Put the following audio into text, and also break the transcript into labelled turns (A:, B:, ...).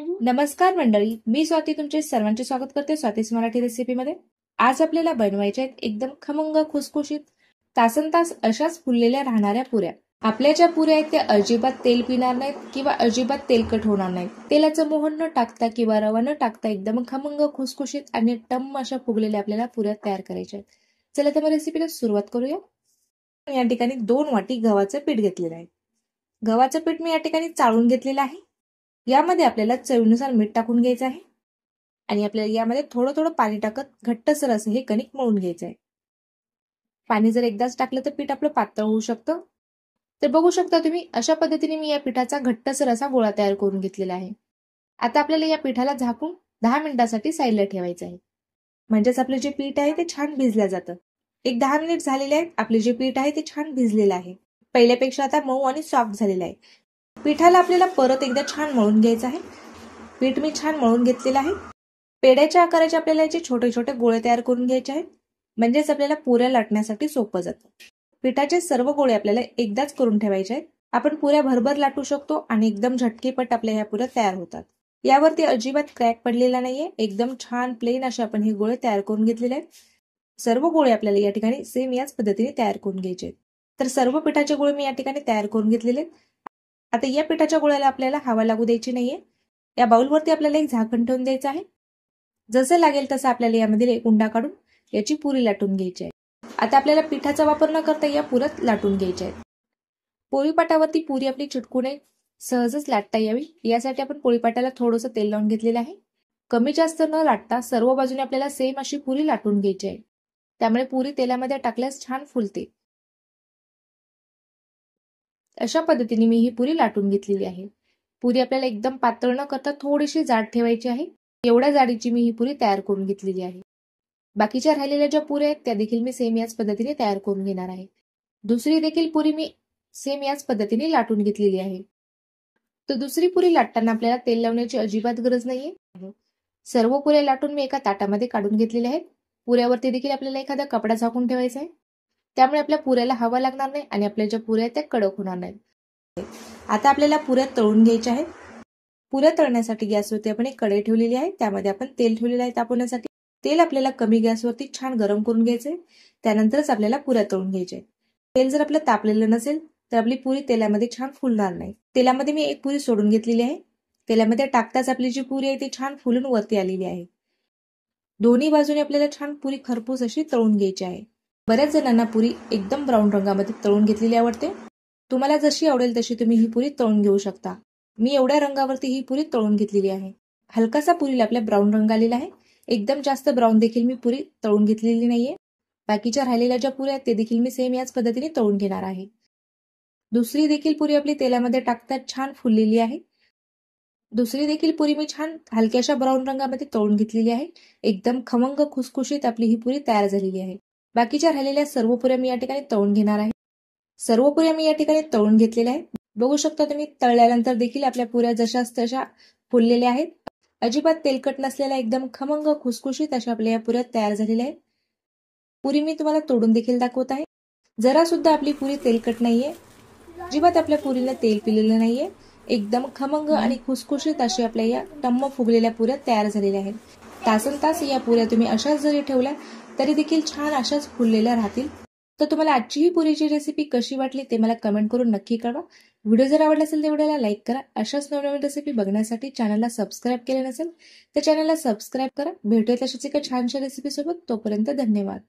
A: नमस्कार मंडळी, मी स्वाती तुमचे सर्वांचे स्वागत करते स्वातीस मराठी रेसिपीमध्ये। आज आपल्याला बनवायच्या आहेत एकदम खमंग खुसखुशीत तासनतास अशाच फुललेल्या राहणाऱ्या पुऱ्या। आपल्या ज्या पुऱ्या आहेत त्या अजिबात तेल पिणार नाहीत किंवा अजिबात तेलकट होणार नाहीत। तेलाचं मोहन न टाकता किंवा रवा न टाकता एकदम खमंग खुसखुशीत आणि टम्म अशा फुगलेल्या आपल्याला पुऱ्या तयार करायच्या आहेत। चला तर मग रेसिपीला सुरुवात करूया। या ठिकाणी 2 वाटी गव्हाचं पीठ घेतलेलं आहे। गव्हाचं पीठ मी या ठिकाणी चाळून घेतलेलं आहे। यामध्ये आपल्याला चवीनुसार मीठ टाकून घ्यायचं आहे आणि आपल्याला यामध्ये थोडं थोडं पाणी टाकत घट्टसर असं हे कणिक मळून घ्यायचं आहे। पाणी जर एकदाच टाकलं तर पीठ आपलं पातळ होऊ शकतं। तर बघू शकता तुम्ही अशा पद्धतीने मी या पिठाचा घट्टसर असा गोळा तयार करून घेतलेला आहे। आता आपल्याला या पिठाला झाकून 10 मिनिटांसाठी साईडला ठेवायचं आहे, म्हणजेच आपलं जे पीठ आहे ते छान भिजलं जातं। एक 10 मिनिट झालेले आहेत, आपले जे पीठ आहे ते छान भिजलेलं आहे, पहिल्यापेक्षा आता मऊ आणि सॉफ्ट झालेलं आहे। पिठाला आपल्याला परत एकदा छान मळून घ्यायचं आहे। पीठ मी छान मळून घेतलेलं आहे। पेढ्याच्या आकाराचे आपल्याला याचे छोटे छोटे गोळे तयार करून घ्यायचे आहेत, म्हणजेच आपल्याला पुऱ्या लाटण्यासाठी सोपं जातं। पिठाचे सर्व गोळे आपल्याला एकदाच करून ठेवायचे आहेत। आपण पुऱ्या भरभर लाटू शकतो आणि एकदम झटकेपट आपल्या ह्या पुऱ्या तयार होतात। यावरती अजिबात क्रॅक पडलेला नाहीये, एकदम छान प्लेन असे आपण हे गोळे तयार करून घेतलेले आहेत। सर्व गोळे आपल्याला या ठिकाणी सेम याच पद्धतीने तयार करून घ्यायचे आहेत। तर सर्व पिठाचे गोळे मी या ठिकाणी तयार करून घेतलेले आहेत। आता या पिठाच्या गोळ्याला आपल्याला हवा लागू द्यायची नाहीये। या बाउलवरती आपल्याला एक झाकण ठेवून द्यायचं आहे। जसं लागेल तसं आपल्याला यामध्ये एक उंडा काढून याची पुरी लाटून घ्यायची आहे। आता आपल्याला पिठाचा वापर न करता या पुऱ्यात लाटून घ्यायच्या आहेत। पोळीपाटावरती पुरी आपली चिटकू नये, सहजच लाटता यावी यासाठी आपण पोळीपाटाला थोडंसं तेल लावून घेतलेलं आहे। कमी जास्त न लाटता सर्व बाजूने आपल्याला सेम अशी पुरी लाटून घ्यायची आहे, त्यामुळे पुरी तेलामध्ये टाकल्यास छान फुलते। अशा पद्धतीने मी ही पुरी लाटून घेतलेली आहे। पुरी आपल्याला एकदम पातळ न करता थोडीशी जाड ठेवायची आहे। एवढ्या जाडीची मी ही पुरी तयार करून घेतलेली आहे। बाकीच्या राहिलेल्या ज्या पुऱ्या आहेत त्या देखील मी सेम याच पद्धतीने तयार करून घेणार आहे। दुसरी देखील पुरी मी सेम याच पद्धतीने लाटून घेतलेली आहे। तर दुसरी पुरी लाटताना आपल्याला तेल लावण्याची अजिबात गरज नाहीये। सर्व पुऱ्या लाटून मी एका ताटामध्ये काढून घेतलेल्या आहेत। पुऱ्यावरती देखील आपल्याला एखादा कपडा झाकून ठेवायचा आहे, त्यामुळे आपल्या पुऱ्याला हवा लागणार नाही आणि आपल्या ज्या पुऱ्या आहेत त्या कडक होणार नाहीत। आता आपल्याला पुऱ्या तळून घ्यायच्या आहेत। पुऱ्या तळण्यासाठी गॅसवरती आपण एक कढई ठेवलेली आहे, त्यामध्ये आपण तेल ठेवलेलं आहे तापवण्यासाठी। तेल आपल्याला कमी गॅसवरती छान गरम करून घ्यायचंय, त्यानंतरच आपल्याला पुऱ्या तळून घ्यायच्या आहेत। तेल जर आपलं तापलेलं नसेल तर आपली पुरी तेलामध्ये छान फुलणार नाही। तेलामध्ये मी एक पुरी सोडून घेतलेली आहे। तेलामध्ये टाकताच आपली जी पुरी आहे ती छान फुलून वरती आलेली आहे। दोन्ही बाजूने आपल्याला छान पुरी खरपूस अशी तळून घ्यायची आहे। बऱ्याच जणांना पुरी एकदम ब्राऊन रंगामध्ये तळून घेतलेली आवडते। तुम्हाला जशी आवडेल तशी तुम्ही ही पुरी तळून घेऊ शकता। मी एवढ्या रंगावरती ही पुरी तळून घेतलेली आहे। हलकासा पुरीला आपल्या ब्राऊन रंग आलेला आहे। एकदम जास्त ब्राऊन देखील मी पुरी तळून घेतलेली नाहीये। बाकीच्या राहिलेल्या ज्या पुऱ्या आहेत ते देखील मी सेम याच पद्धतीने तळून घेणार आहे। दुसरी देखील पुरी आपली तेलामध्ये टाकतात छान फुललेली आहे। दुसरी देखील पुरी मी छान हलक्याशा ब्राऊन रंगामध्ये तळून घेतलेली आहे। एकदम खमंग खुसखुशीत आपली ही पुरी तयार झालेली आहे। बाकीच्या राहिलेल्या सर्व पुऱ्या मी या ठिकाणी तळून घेणार आहे। सर्व पुऱ्या मी या ठिकाणी तळून घेतलेल्या आहेत। बघू शकता तुम्ही तळल्यानंतर देखील आपल्या पुऱ्या जशाच तशा फुललेल्या आहेत। अजिबात तेलकट नसलेल्या एकदम खमंग खुसखुशीत अशा आपल्या या पुऱ्या तयार झालेल्या आहेत। पुरी मी तुम्हाला तोडून देखील दाखवत आहे। जरा सुद्धा आपली पुरी तेलकट नाहीये, अजिबात आपल्या पुरीला तेल पिलेलं नाहीये। एकदम खमंग आणि खुसखुशीत अशी आपल्या या टम्म फुगलेल्या पुऱ्या तयार झालेल्या आहेत। तासनतास या पुऱ्या तुम्ही अशाच जरी ठेवल्या तरी देखील छान अशाच फुललेल्या राहतील। तर तुम्हाला आजची ही पुरीची रेसिपी कशी वाटली ते मला कमेंट करून नक्की कळवा। व्हिडिओ जर आवडला असेल तर व्हिडिओला लाईक करा। अशाच नवनवीन रेसिपी बघण्यासाठी चॅनलला सबस्क्राईब केले नसेल तर चॅनलला सबस्क्राईब करा। भेटूया तशाच एका छानशा रेसिपी सोबत, तोपर्यंत धन्यवाद।